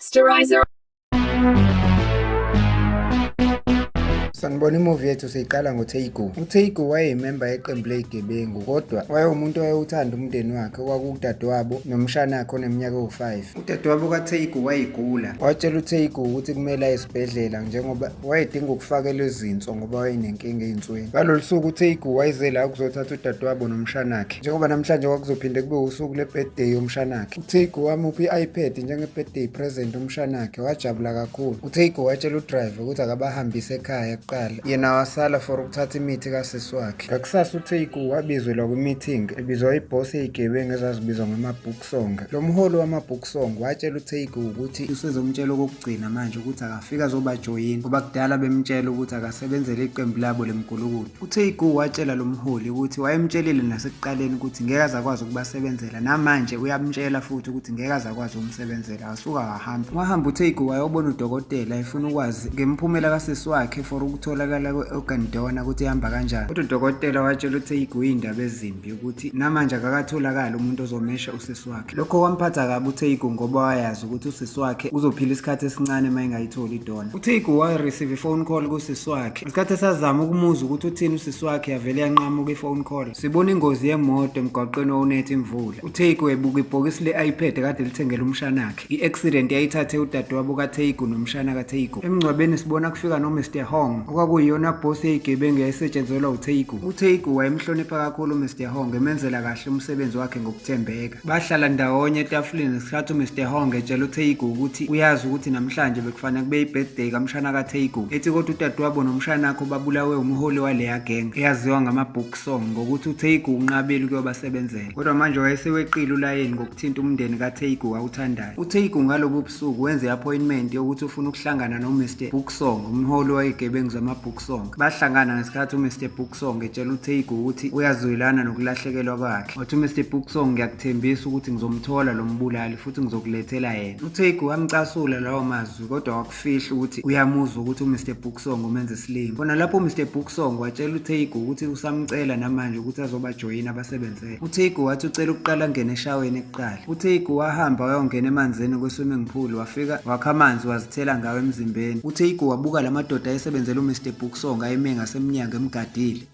Masterizer. Sanibona imovie yethu siyiqala ngoTaigu. uTaigu wayeyimemba yeqembu lezigebengu kodwa wayewumuntu owayewuthanda umndeni wakhe okwakudadewabo nomshanakhe oneminyaka ewu5. Udadewabo kaTaigu wayegula, watshela uTaigu ukuthi kumele aye esibhedlela njengoba wayedinga ukufakelwa izinso ngoba wayenenkinga ey'nsweni. Ngalolu suku uTaigu wayeze la ukuzothatha udadewabo nomshanakhe njengoba namhlanje kwakuzophinde kube usuku le-birthday yomshanakhe. uTaigu wamupha i-iPad njenge-birthday present umshanakhe, wajabula kakhulu. uTaigu watshela udriver ukuthi akabahambise ekhaya kuqala, yena wasala for ukuthatha imithi kasisi wakhe. Ngakusasa uTaigu wabizelwa kwi-meeting ebizwa ibhosi yezigebengu ezazibizwa ngama-Boksong. Lo mholi wama-Boksong watshela uTaigu ukuthi usezomtshela okokugcina manje ukuthi akafika azobajoyina ngoba kudala bemtshela ukuthi akasebenzele iqembu labo lemgulukudu. uTaigu watshela lo mholi ukuthi wayemtshelile nasekuqaleni ukuthi ngeke aze akwazi ukubasebenzela, namanje uyamtshela futhi ukuthi ngeke aze akwazi ukumsebenzela. Wasuka wahamba uTaigu wayobona udokotela efuna ukwazi ngemphumela kasisi wakhe for ukutholakala kwe-organ donor ukuthi ihamba kanjani. Kodwa udokotela watshela uTaigu iy'ndaba ezimbi ukuthi namanje akakatholakali umuntu ozomesha usisi wakhe. Lokho kwamphatha kabi uTaigu ngoba wayazi ukuthi usisi wakhe uzophila isikhathi esincane uma engayitholi idona. uTaigu wayireceive i-phone call kusisi wakhe. Isikhathi esazama ukumuza ukuthi uthini usisi wakhe yavele yanqamuka i-phone call. Sibona ingozi yemoto emgwaqweni owunetha imvula. uTaigu ebuka ibhokisi le-iPad kade lithengele umshanakhe. I-accident yayithathe udadewabo kaTaigu nomshana kaTaigu. Emngcwabeni sibona kufika no-Mr. Hong okwakuyiyona bhosi yezigebengu yayisetshenzelwa uTaigu. uTaigu wayemhlonipha kakhulu uMr. Hong, emenzela kahle umsebenzi wakhe ngokuthembeka. Bahlala ndawonye etafuleni ngesikhathi uMr. Hong etshela uTaigu ukuthi uyazi ukuthi namhlanje bekufanele kube yi-birthday kamshana kaTaigu, ethi kodwa udadewabo nomshanakhe babulawe umholi waleya gang eyaziwa ngama-Boksong ngokuthi uTaigu unqabile ukuyobasebenzela. Kodwa manje wayeseweqile ulayini ngokuthinta umndeni kaTaigu awuthandayo. uTaigu ngalobu busuku wenze i-appointment yokuthi ufuna ukuhlangana noMr. Boksong, umholi wayezigebengu zama-Boksong. Bahlangana ngesikhathi uMr. Boksong etshela uTaigu ukuthi uyazwelana nokulahlekelwa kwakhe. Wathi uMr. Boksong, ngiyakuthembisa ukuthi ngizomthola lo mbulali futhi ngizokulethela yena. uTaigu wamcasula lawo mazwi kodwa wakufihla ukuthi uyamuzwa ukuthi uMr. Boksong umenze isilimo. Khona lapho uMr. Boksong watshela uTaigu ukuthi usamcela namanje ukuthi azobajoyina abasebenzele. uTaigu wathi ucela ukuqala angene eshaweni kuqala. uTaigu wahamba wayongena emanzini kwe-swimming pool, wafika wakha amanzi wazithela ngawo emzimbeni. uTaigu wabuka la madoda ayesebenzela uMr. Boksong ayeme ngasemnyango emgadile.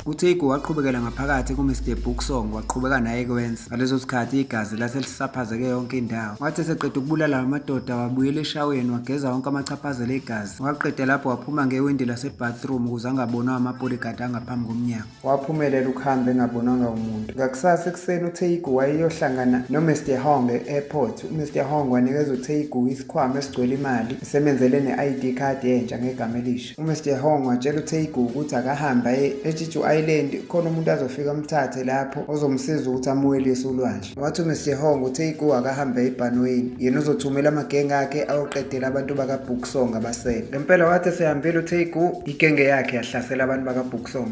uTaigu waqhubekela ngaphakathi kuMr. Boksong waqhubeka naye kwenza. Ngaleso sikhathi igazi lase lisaphazeke yonke indawo. Wathi eseqeda ukubulala amadoda wabuyela eshaweni wageza wonke amachaphazelo egazi. Waqeda lapho waphuma ngewindi lase-bathroom ukuze angabonwa ama-bodyguard angaphambi komnyango. Waphumelela ukuhamba engabonwanga umuntu. Ngakusasa ekuseni uTaigu wayeyohlangana noMr. Hong e-airport. uMr. Hong wanikeza uTaigu isikhwama esigcwele imali esemenzele ne-ID card entsha ngegama elisha. uMr. Hong watshela uTaigu ukuthi akahamba eJeju Island khona umuntu azofika amthathe lapho ozomsiza ukuthi amwelise ulwandle. Wathi uMr. Hong uTaigu akahambe ebhanweni, yena uzothumela amagenge akhe ayoqedela abantu baka-Boksong abasele. Ngempela wathi esehambile uTaigu, igenge yakhe yahlasela abantu baka-Boksong.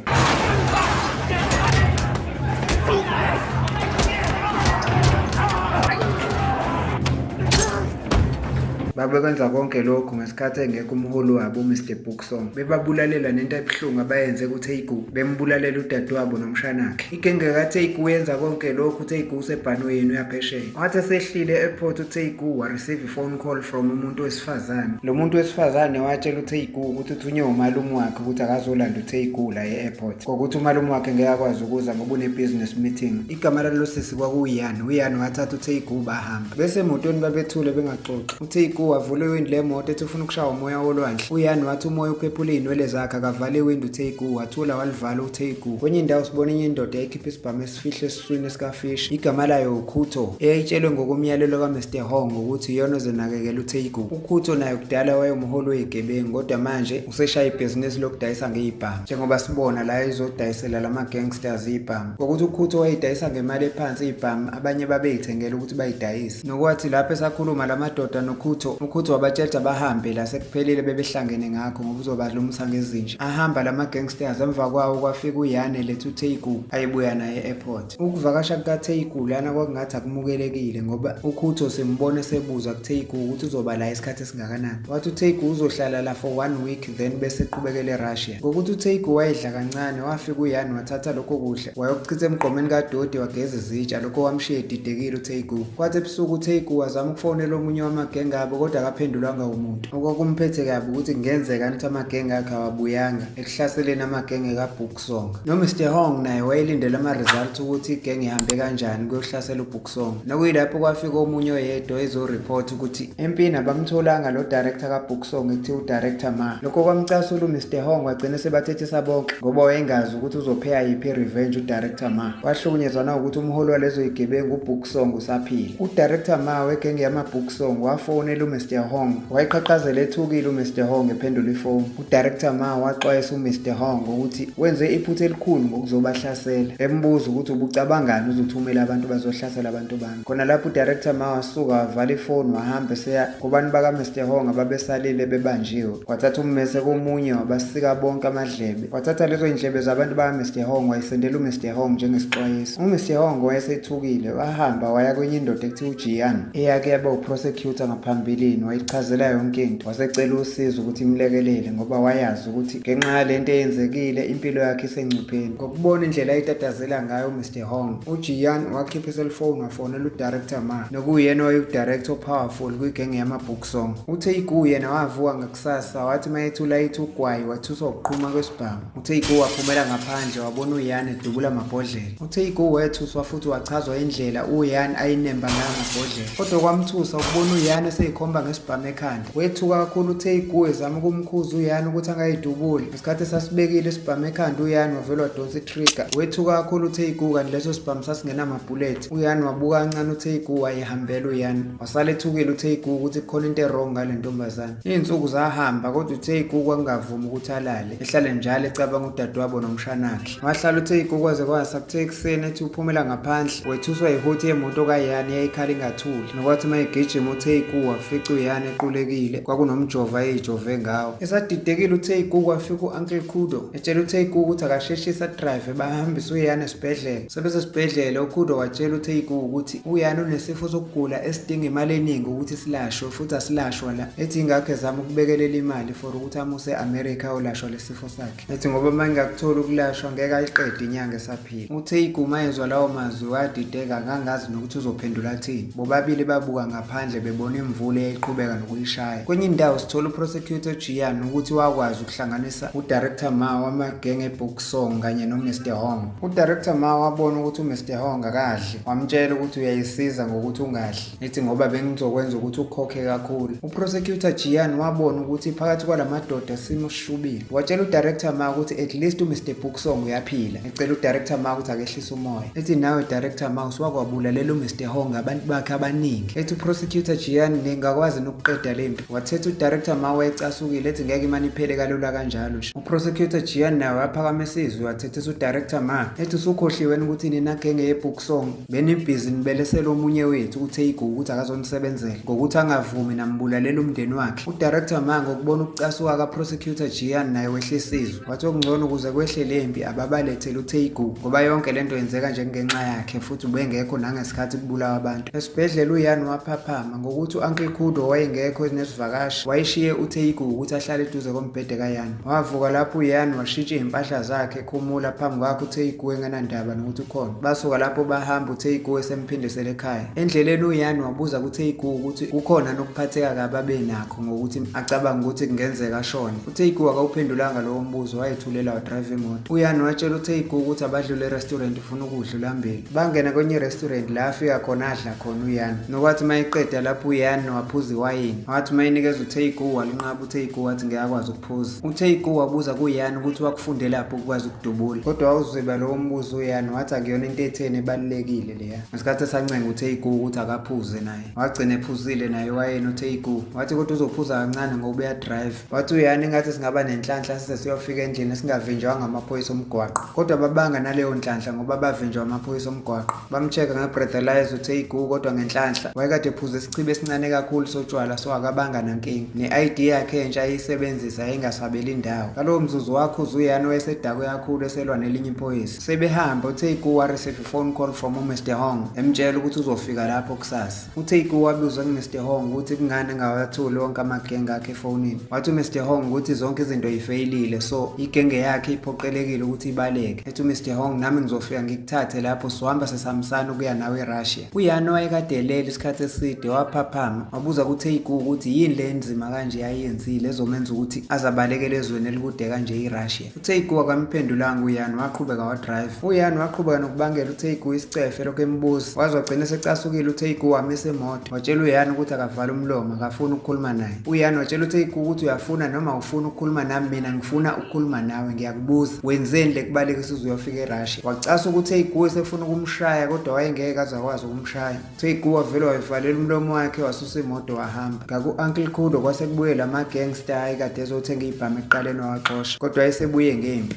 Babekwenza konke lokhu ngesikhathi engekho umholi wabo uMr. Boksong. Bebabulalela nento ebuhlungu abayenze kuTaigu, bembulalela udadewabo nomshanakhe. Igenge kaTaigu yenza konke lokhu uTaigu usebhanweni uyaphesheya. Wathi esehlile e-airport uTaigu wareceive i-phone call from umuntu wesifazane. Lo muntu wesifazane watshela uTaigu ukuthi uthunywe umalume wakhe ukuthi akazolanda uTaigu la e-airport ngokuthi umalume wakhe ngeke akwazi ukuza ngoba une-business meeting. Igama lalo sisi kwakuyiyani. uyani wathatha uTaigu bahamba. Bese emotweni babethule bengaxoxi. uTaigu wavula iwindi lemoto ethi ufuna ukushaya umoya wolwandle. uyani wathi umoya uphephule iy'nwele zakhe akavale iwindi uTaigu wathula walivala uTaigu. Kwenye indawo sibona enye indoda yayikhipha isibhamu esifihle esiswini esikafishi. igama layo uKhuto, eyayitshelwe ngokomyalelo kaMr. Hong ukuthi iyona ozonakekela uTaigu. uKhuto naye kudala wayemholi wezigebengu kodwa manje useshaya ibhizinisi lokudayisa ngey'bhamu njengoba sibona la izodayisela lama-gangsters iy'bhamu. Ngokuthi uKhuto wayidayisa ngemali ephansi iy'bhamu abanye babeyithengela ukuthi bayidayise. Nokwathi lapho esakhuluma la madoda noKhuto uKhuthi wabatshela bahambe la sekuphelile bebehlangene ngakho ngoba uzobadlumisa ngezinja. Ahamba lama gangsters emva kwawo kwafika uYane lethu Teiku ayibuya naye e-airport. Ukuvakasha kukaTeiku lana kwakungathi akumukelekile ngoba uKhuthi simbone sebuza kuTeiku ukuthi uzoba la isikhathi esingakanani. Wathi uTeiku uzohlala la for 1 week then bese eqhubekele eRussia. Ngokuthi uTeiku wayedla kancane wafika uYane wathatha lokho kudla wayokuchitha emgqomeni kaDodi wageza izitsha lokho wamshiya edidekile uTeiku. Kwathi ebusuku uTeiku wazama ukufonela omunye wamagenge abo kodwa akaphendulwanga umuntu. Okwakumphethe kabi ukuthi kungenzeka ukuthi amagenge akhe awabuyanga ekuhlaseleni amagenge kaBooksong. noMr Hong naye wayelindele ama-results ukuthi igenge ihambe kanjani kuyohlasela uBooksong. Nokuyilapho kwafika omunye oyedwa ezoreport ukuthi empini abamtholanga lo director kaBooksong ekuthiwa udirector Ma. Lokho kwamcasula uMr Hong wagcina sebathethisa bonke ngoba wayengazi ukuthi uzopheya yiphi revenge udirector Ma. Wahlukunyezwa ukuthi umholi walezo igebengu uBooksong usaphila. Udirector Ma wegenge yamaBooksong wafonela uMr Hong wayiqhaqhazela ethukile uMr Hong ephendula ifoni. Udirector Ma waxwayisa uMr Hong ukuthi wenze iphutha elikhulu ngokuzobahlasela, embuza ukuthi ubucabangani uzothumela abantu bazohlasela abantu bami. Khona lapho udirector Ma wasuka wavala ifoni wahamba eseya kubantu bakaMr Hong ababesalile bebanjiwe. Wathatha ummese komunye wabasika bonke amadlebe. Wathatha lezo indlebe zabantu bakaMr Hong wayisendela uMr Hong njengesixwayiso. uMr Hong wayesethukile wahamba waya kwenye indoda ekuthiwa uJian eyake yaba uprosecutor ngaphambilini wayichazela yonke into. Wasecela usizo ukuthi imlekelele ngoba wayazi ukuthi ngenxa yalento eyenzekile impilo yakhe isengcupheni. Ngokubona indlela ayitatazela ngayo uMr Hong, uJian wakhipha iselfone wafonela udirector Ma nokuyena wayeyidirector powerful kwigenge yamaBooksong. uTeiku yena wavuka ngakusasa wathi mayethula ithi ugwayi wathuswa ukuqhuma kwesibhamu. uTeiku waphumela ngaphandle wabona uYane edubula amabhodlela. uTeiku wethuswa futhi wachazwa indlela uYane ayinemba ngayo amabhodlela. Kodwa kwamthusa ukubona uYane seyikhomba ngesibhamu ekhanda. Wethuka kakhulu uTeiku ezama ukumkhuza uYane ukuthi angayidubuli. Ngesikhathi sasibekile isibhamu ekhanda uYane wavela wadonsa itrigger. Wethuka kakhulu uTeiku kanti leso sibhamu sasingena amabullet. uYane wabuka kancane uTeiku wayehambela uYane. Wasala ethukile uTeiku ukuthi kukhona into errong ngale ntombazane. Izinsuku zahamba kodwa uTeiku kwangavumi ukuthi alale. Ehlale njalo ecabanga udadewabo nomshanakhe. Wahlala uTeiku kwaze kwasakuthe ekuseni ethi uphumela ngaphandle wethuswa ihothi yemoto kaYane eyayikhala ingathuli. Nokwathi mayegijima uTeiku wafica uYane equlekile kwakunomjova eyijove ngawo. Esadidekile uTeiku kwafika uUncle Kudo etshela uTeiku ukuthi akasheshisa drive bahambisa uYane esibhedlela. Sebesesibhedlela uKudo watshela uTeiku ukuthi uYane unesifo sokugula esidinga imali eningi ukuthi silashwe futhi asilashwa la. Ethi ingakho ezama ukubekelela imali for ukuthi amuse eAmerica olashwa lesifo sakhe. Ethi ngoba mangakuthola ukulashwa ngeke ayiqede inyanga esaphila. uTeiku mayezwa lawo mazwi wadideka angangazi nokuthi uzophendula athini. Bobabili babuka ngaphandle bebona imvula eyayiqhubeka nokuyishaya. Kwenye indawo sithola uprosecutor Jian ukuthi wakwazi ukuhlanganisa udirector Ma wamagenge eBooksong kanye noMr Hong. udirector Ma wabona ukuthi uMr Hong akadli wamtshela ukuthi uyayisiza ngokuthi ungadli. Ethi ngoba bengizokwenza ukuthi ukhokhe kakhulu. Uprosecutor Jian wabona ukuthi phakathi kwalamadoda simo sishubile. Watshela udirector Ma ukuthi at least uMr Booksong uyaphila. Ecela udirector Ma ukuthi akehlise umoya. Ethi nawe director Ma uswakwabulalela uMr Hong abantu bakhe abaningi. Ethi uprosecutor Jian ngingakwazi nokuqeda lempi. Wathetha udirector Ma wayecasukile ethi ngeke imani iphele kalula kanjalo nje. Uprosecutor Jian naye waphakamisa izwi wathethisa udirector Ma ethi usukhohliwe ukuthi nina genge yeBooksong benibhizi nibelesela omunye wethu uTeiku ukuthi akazonisebenzela ngokuthi angavumi nambulalela umndeni wakhe. udirector Ma ngokubona ukucasuka kaprosecutor Jian naye wehlisa izwi wathi okungcono ukuze kwehle lempi ababalethele uTeiku ngoba yonke lento yenzeka nje ngenxa yakhe futhi ubengekho nangesikhathi kubulawa abantu. Esibhedlela uYane waphaphama ngokuthi uUncle Kudo wayengekho nesivakashi wayishiye uTeiku ukuthi ahlale eduze kombhede kaYane. Wavuka lapho uYane washintsha impahla zakhe ekhumula phambi kwakhe uTeiku engenandaba nokuthi ukhona. Basuka lapho bahamba uTeiku esemphindisela ekhaya. Endleleni uYane wabuza kuTeiku ukuthi kukhona nokuphatheka kabi abenakho ngokuthi acabanga ukuthi kungenzeka ashone. uTeiku akawuphendulanga lowo mbuzo wayethulela wadrive imoto. uYane watshela uTeiku ukuthi abadlule erestaurant ufuna ukudla ulambile. Bangena kwenye restaurant la afika khona adla khona uYane. Nokwathi mayiqeda lapho uYane waphuza iwayini. Wathi mayinikeza uTeiku walinqaba uTeiku wathi ngiyakwazi ukuphuza. uTeiku wabuza kuYane ukuthi wakufundela lapho ukwazi ukudubula. Kodwa wawuzeba lowo mbuzo uYane wathi akuyona into etheni ebalekile leya. Ngesikhathi esancenga uTeiku ukuthi akaphuze naye. Wagcina ephuzile naye wayeni uTeiku. Wathi kodwa uzophuza kancane ngoba uyadrive. Wathi uYane ngathi singaba nenhlanhla sise siyofika endlini singavinjwanga amaphoyisa omgwaqo. Kodwa babanga naleyo nhlanhla ngoba bavinjwa amaphoyisa omgwaqo. Bamcheka ngebreathalyzer uTeiku kodwa ngenhlanhla wayekade ephuza isichibe esincane kakhulu isipuli sotshwala so akabanga nankinga, ne-ID yakhe entsha ayisebenzisa engasabeli indawo. Ngalowo mzuzu wakhuza uYani wayesedakwe kakhulu eselwa nelinye iphoyisa. Sebehamba uTaiku wareceive phone call from uMr Hong emtshela ukuthi uzofika lapho kusasa. uTaiku wabuza kuMr Hong ukuthi kungani engawathuli wonke amagenge akhe efonini. Wathi uMr Hong ukuthi zonke izinto yifeyilile so igenge yakhe iphoqelekile ukuthi ibaleke. Ethi uMr Hong nami ngizofika ngikuthathe lapho sohamba sesamisana ukuya nawe eRussia. uYani wayekade elele isikhathi eside waphaphama wabuza kuTaiku ukuthi yini le nzima kanje ayenzile ezomenza ukuthi azabalekele ezweni elikude kanje iRussia. uTaiku akamphendulanga uYani waqhubeka wadrive. uYani waqhubeka nokubangela uTaiku isicefe lokho embuza. Wazogcina secasukile uTaiku wamisa imoto. Watshela uYani ukuthi akavala umlomo akafuna ukukhuluma naye. uYani watshela uTaiku ukuthi uyafuna noma ufuna ukukhuluma nami, mina ngifuna ukukhuluma nawe, ngiyakubuza wenzeni le kubalekisa uzuyofika eRussia. Wacasa ukuthi uTaiku esefuna ukumshaya kodwa wayengeke aze akwazi ukumshaya. uTaiku wavele wayivalela umlomo wakhe wasusa imoto wahamba. Ngaku-Uncle Kudo kwase kubuye lama gangster ayekade ezothenga ibhamu ekuqaleni wawaxosha kodwa ayesebuye ngempi.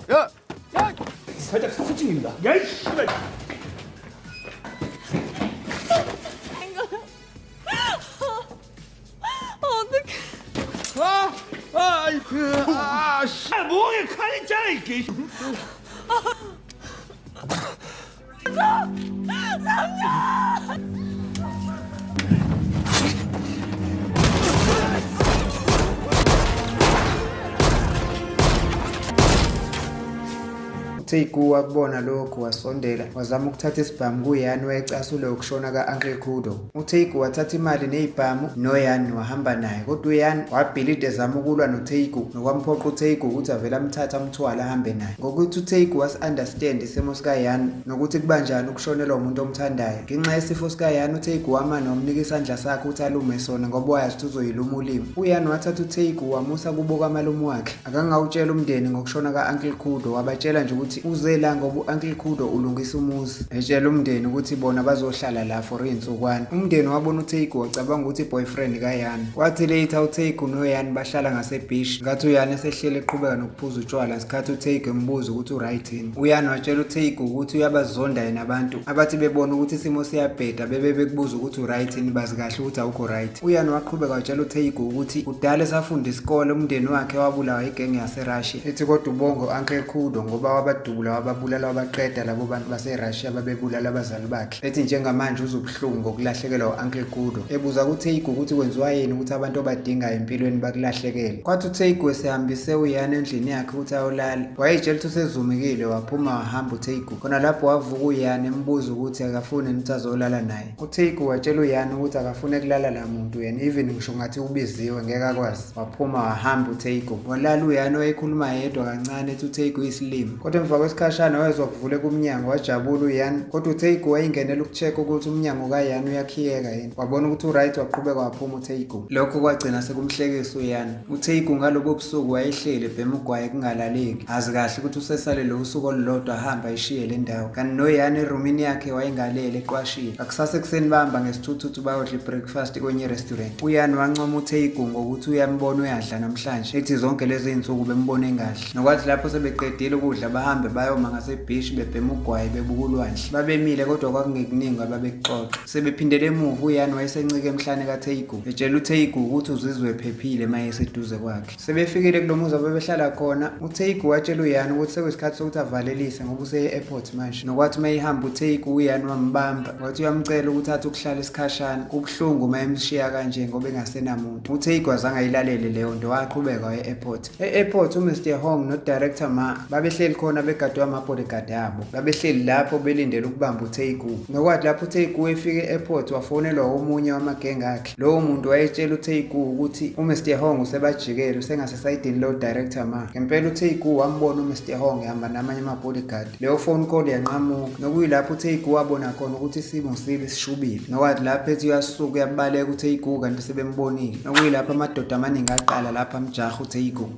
야, 나 살짝 스치입니다. 야, 이 씨발. 어떡해. 씨. 목에 칼 있잖아, 이게. uTaiku wakubona lokhu wasondela wazama ukuthatha isibhamu kuYani wayecasule ukushona ka-Uncle Kudo. uTaiku wathatha imali nezibhamu noYani wahamba naye kodwa uYani wabhilida ezama ukulwa noTaiku nokwamphoqa uTaiku ukuthi avele amthatha amthwala ahambe naye. Ngokuthi uTaiku wasi-understand isimo sikaYani nokuthi kubanjani ukushonelwa umuntu omthandayo. Ngenxa yesifo sikaYani uTaiku wamane wamnika isandla sakhe ukuthi alume sona ngoba wayazi ukuthi uzoyiluma ulimi. uYani wathatha uTaiku wamusa kubo kamalume wakhe. Akangawutshela umndeni ngokushona ka-Uncle Kudo, wabatshela nje ukuthi uze la ngoba u-Uncle Kudo ulungisa umuzi. Etshela umndeni ukuthi bona bazohlala la for insukwana. Umndeni wabona uTaiku wacabanga ukuthi boyfriend kaYani. Kwathi later uTaiku noYani bahlala ngaseBeach. Ngathi uYani esehlele eqhubeka nokuphuza utshwala ngesikhathi uTaiku embuza ukuthi uright yini. uYani watshela uTaiku ukuthi uyabazonda yena abantu abathi bebona ukuthi isimo siyabheda bebe bekubuza ukuthi uright yini bazi kahle ukuthi awukho right. uYani waqhubeka watshela uTaiku ukuthi udala esafunda isikole umndeni wakhe wabulawa igenge yaseRussia. Ethi kodwa ubongo u-Uncle Kudo ngoba wabadubula wababulala wabaqeda labo bantu baseRussia babebulala abazali bakhe. Ethi njengamanje uzubuhlungu ngokulahlekelwa u-Uncle Kudo. Ebuza kuTaiku ukuthi kwenziwa yini ukuthi abantu abadingayo empilweni bakulahlekele. Kwathi uTaiku esehambise uYani endlini yakhe ukuthi ayolala wayetshela ukuthi usezumekile waphuma wahamba uTaiku. Khona lapho wavuka uYani embuza ukuthi akafuni ukuthi azolala naye. uTaiku watshela uYani ukuthi akafune kulala la muntu yena even ngisho ngathi ubiziwe ngeke akwazi. Waphuma wahamba uTaiku. Walala uYani wayekhuluma yedwa kancane ethi uTaiku isilimo. Kodwa emva kwesikhashana wezwa kuvuleka umnyango wajabula uYani kodwa uTaiku wayingenela ukucheck ukuthi umnyango kaYani uyakhiyeka yini. Wabona ukuthi uright waqhubeka waphuma uTaiku. Lokho kwagcina sekumhlekisa uYani. uTaiku ngalobo busuku wayehleli ebhema ugwayi kungalaleki. Azi kahle ukuthi usesalele usuku olulodwa ahamba ayishiye le ndawo. Kanti noYani erumini yakhe wayengalele eqwashile. Akusasa ekuseni bahamba ngesithuthuthu bayodla ibreakfast kwenye restaurant. uYani wancoma uTaiku ngokuthi uyambona uyadla namhlanje. Ethi zonke lezi insuku bembone engadli. Nokwathi lapho sebeqedile ukudla bahambe bayoma ngaseBeach bebhema ugwayi bebuka ulwandle. Babemile kodwa kwakungekuningi ababekuxoxa. Sebephindele emuva uYani wayesencike emhlane kaTaiku etshela uTaiku ukuthi uzizwe ephephile maye eseduze kwakhe. Sebefikile kulomuzi ababehlala khona uTaiku watshela uYani ukuthi sekuyisikhathi sokuthi avalelise ngoba useye airport manje. Nokwathi mayihamba uTaiku uYani wambamba wathi uyamcela ukuthi athi ukuhlala isikhashana kubuhlungu mayemshiya kanje ngoba engasenamuntu. uTaiku azange ayilalele leyo nto waqhubeka waye airport. E-airport uMr Hong no director Ma babehleli khona begade wama-bodyguard abo babehleli lapho belindele ukubamba uTakewu. Nokwathi lapho uTakewu efike e-airport wafonelwa omunye wamagenge akhe. Lowo muntu wayetshela uTakewu ukuthi uMr Hong usebajikele usengasesayidini lo director Ma. Ngempela uTakewu wambona uMr Hong ehamba namanye ama-bodyguard. Leyo phone call yanqamuka nokuyilapho uTakewu wabona khona ukuthi isimo sibe sishubile. Nokwathi lapho ethi uyasuka uyabaleka uTakewu kanti sebembonile. Nokuyilapho amadoda amaningi aqala lapha amjaha uTakewu.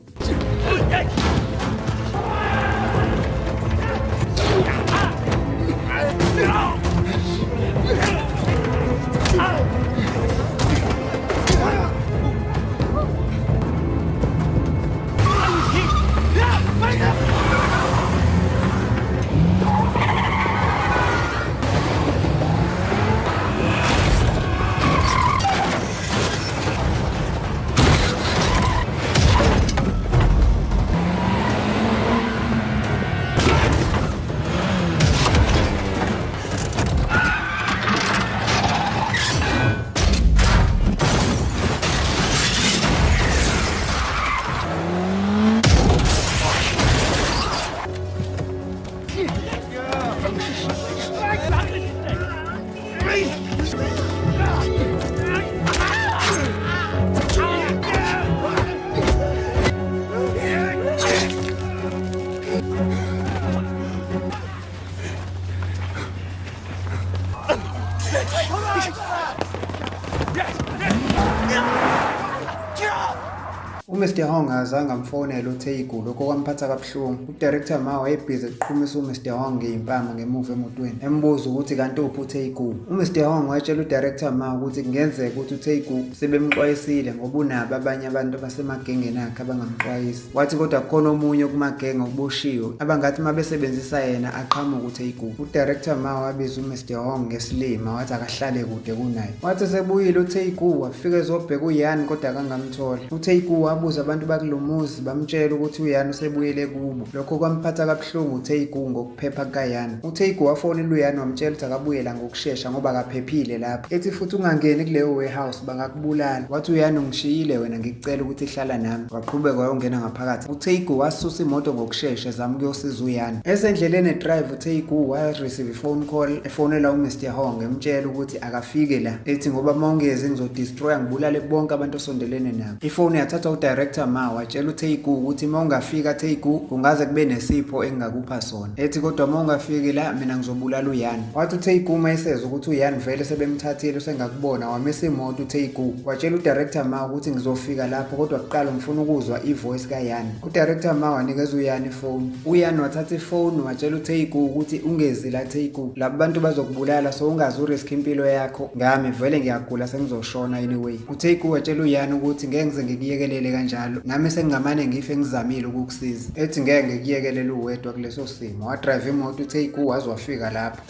uMr Hong azange amfonele uTakewu, lokho kwamphatha kabuhlungu. Udirector Ma wayebhizi eqhumisa uMr Hong ngeimpama ngemuva emotweni embuza ukuthi kanti uphi uTakewu. uMr Hong watshela udirector Ma ukuthi kungenzeka ukuthi uTakewu sebemxwayisile ngoba unabo abanye abantu basemagengeni akhe abangamxwayisi. Wathi kodwa khona omunye kumagenge oboshiwe abangathi mabesebenzisa yena aqhamuka uTakewu. Udirector Ma wabiza uMr Hong ngesilima wathi akahlale kude kunaye. Wathi sebuyile uTakewu wafika ezobheka uYan kodwa akangamthola. uTakewu wabuza abantu bakulomuzi bamtshela ukuthi uYan usebuyele kubo. Lokho kwamphatha kabuhlungu uTakewu ngokuphepha kukaYan. uTakewu wafonela uYan wamtshela ukuthi akabuyela ngokusheshsha ngoba akaphephile lapho. Ethi futhi ungangeni kuleyo warehouse bangakubulala. Wathi uYan ungishiyile wena ngikucela ukuthi ihlala nami. Waqhubeka wayongena ngaphakathi. uTakewu wasusa imoto ngokusheshsha zama ukuyosiza uYan. Esendleleni edrive uTakewu wa-receive phone call efonela uMr Hong emtshela ukuthi akafike la. Ethi ngoba mawungezi ngizodestroya ngibulale bonke abantu osondelene nabo. Ifoni yathathwa udirector Ma watshela uTakewu ukuthi mawungafika Takewu kungaze kube nesipho engakupha sona. Ethi kodwa mawungafiki la mina ngizobulala uYan. Wathi uTakewu mayeseza ukuthi uYan vele sebemthathile usengakubona wamisa imoto uTakewu watshela udirector Ma ukuthi ngizofika lapho kodwa kuqala ngifuna ukuzwa ivoice kaYan. Udirector Ma wanikeza uYan ifoni. uYan wathatha ifoni watshela uTakewu ukuthi ungezi la Takewu, labo bantu bazokubulala so ungaze urisk impilo yakho ngami vele ngiyagula sengizoshona anyway. uTakewu watshela uYan ukuthi ngeke ngize ngikuyekelele kanjalo nami sengingamane ngife ngizamile ukukusiza. Ethi ngeke ngikuyekelele uwedwa kuleso simo. Wadrive imoto uTakewu waze wafika lapho.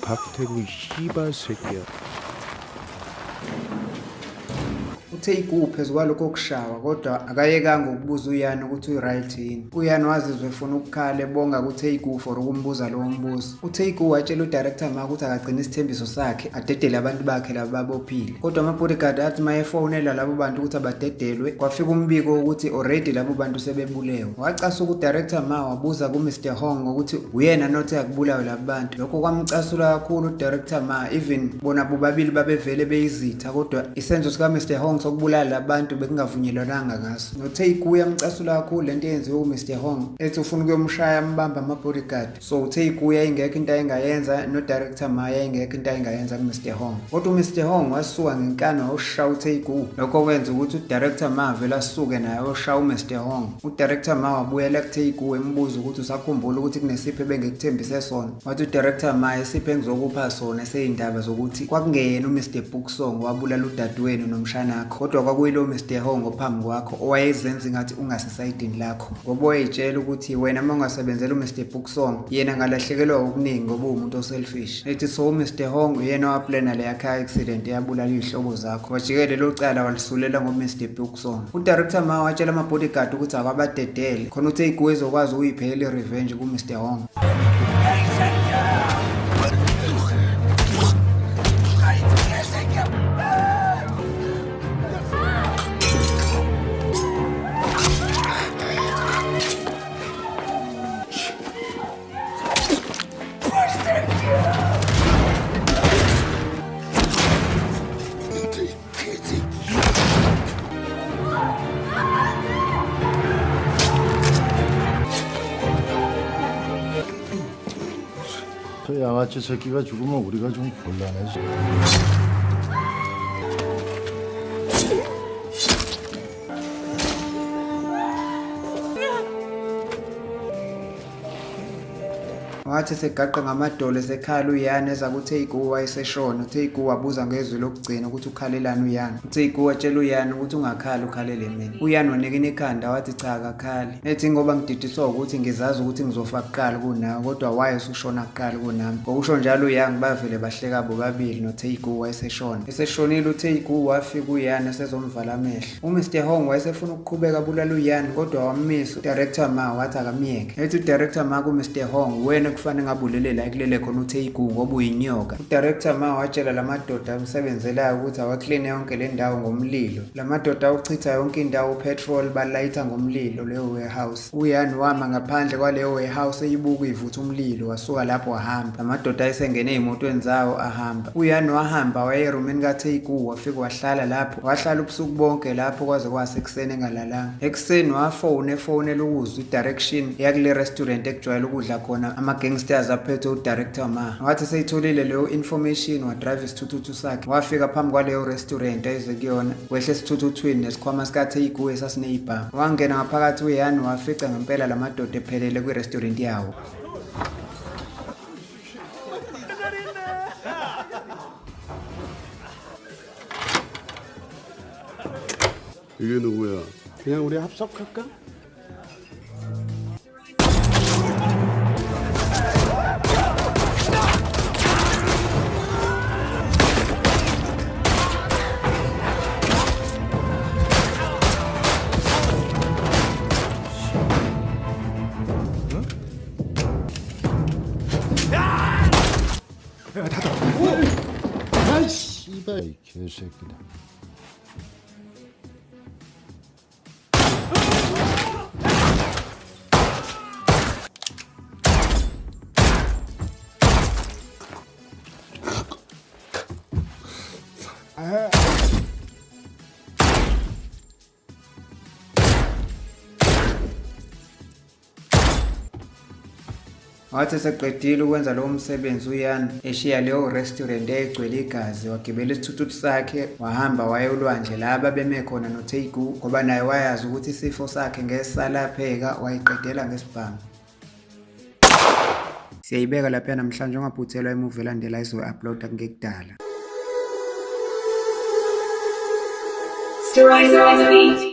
박태구 씨발 새끼야. uTakewu phezu kwalokho kushawa kodwa akayekanga ukubuza uYan ukuthi uyi-right yini. uYan wazizwa efuna ukukhala ebonga kuTakewu for ukumbuza lowo mbuzo. uTakewu watshela udirector Ma ukuthi akagcina isithembiso sakhe adedele abantu bakhe labo babophile. Kodwa ama-bodyguard athi mayefonela labo bantu ukuthi abadedelwe kwafika umbiko ukuthi already labo bantu sebebulewe. Wacasuka udirector Ma wabuza kuMr Hong ukuthi uyena nothi akubulawe labo bantu. Lokho kwamcasula kakhulu udirector Ma, even bona bobabili babevele beyizitha kodwa isenzo sikaMr Hong sokubulala labantu bekungavunyelwananga ngaso. noTakewu uyamcasula kakhulu lento eyenziwe uMr Hong ethi ufuna ukuyomshaya ambamba ama-bodyguard. So uTakewu yayingekho into ayingayenza no-director Ma yayingekho into ayingayenza kuMr Hong. Kodwa uMr Hong wasuka ngenkani wawushaya uTakewu. Lokho kwenza ukuthi udirector Ma vele asuke naye wayoshaya uMr Hong. udirector Ma wabuyela kuTakewu embuza ukuthi usakhumbula ukuthi kunesipho ebengikuthembise sona. Wathi udirector Ma isipho engizokupha sona seyindaba zokuthi kwakungeyena uMr Booksong wabulala udadewenu nomshanakho kodwa kwakuyilo Mr Hong ophambi kwakho owayezenza ngathi ungasesayidini lakho ngoba wayetshela ukuthi wena mangasebenzela uMr Booksong yena ngalahlekelwa okuningi ngoba umuntu oselfish. Ethi so uMr Hong uyena waplana le car accident yabulala izihlobo zakho wajikele lo cala walisulela ngoMr Booksong. udirector Ma watshela ama-bodyguard ukuthi akabadedele khona uTakewu ezokwazi ukuyiphela revenge kuMr Hong. 저 양아치 새끼가 죽으면 우리가 좀 곤란해지. wathi segaqa ngamadolo esekhala uYane eza kuTakewu wayeseshona. uTakewu wabuza ngezwi lokugcina ukuthi ukhalelani uYane. uTakewu watshela uYane ukuthi ungakhali, ukhalele mina. uYane wanikina ikhanda wathi cha akakhali. Ethi ngoba ngididiswa ukuthi ngizazi ukuthi ngizofa kuqala kunawe, kodwa waye usushona kuqala kunami. Ngokusho njalo uYane bavele bahleka bobabili noTakewu wayeseshona. Eseshonile uTakewu wafika uYane esezomvala amehlo. uMr Hong wayesefuna ukuqhubeka bulala uYane kodwa wammisa uDirector Ma wathi akamyeke. Ethi uDirector Ma kuMr Hong, wena kufanele ngabulele la kulele khona uTakewu ngoba uyinyoka. uDirector Ma watshela lamadoda amsebenzelayo ukuthi awakline yonke le ndawo ngomlilo. Lamadoda awuchitha yonke indawo upetrol balayitha ngomlilo leyo warehouse. uYane wama ngaphandle kwaleyo warehouse eyibuka ivutha umlilo, wasuka lapho wahamba. Lamadoda ayesengene ezimotweni zawo ahamba. uYane wahamba waye erumini kaTakewu wafika wahlala lapho. Wahlala ubusuku bonke lapho kwaze kwasekuseni engalalanga. Ekuseni wafonela ukuzwa i-direction yakule restaurant ekujwayele ukudla khona ama-gangsters aphethe uDirector Ma. Wathi seyitholile leyo information wadrive isithuthuthu sakhe wafika phambi kwaleyo restaurant ayeze kuyona. Wehle esithuthuthwini nesikhwama sikaTakewu esasineyibhamu. Wangena ngaphakathi uYane wafica ngempela lamadoda ephelele kwi-restaurant yawo. 이게 누구야? 그냥 우리 합석할까? 아이 씨발 이 개새끼다. Wathi seqedile ukwenza lowo msebenzi uYane eshiya leyo restaurant egcwele igazi, wagibela isithuthuthi sakhe wahamba waye olwandle laba beme khona noTakewu ngoba naye wayazi ukuthi isifo sakhe ngesalapheka, wayiqedela ngesibhamu. Siyayibeka lapha namhlanje, ungaphuthelwa imuvi elandela izo-uploada ngekudala. Stories on the beat.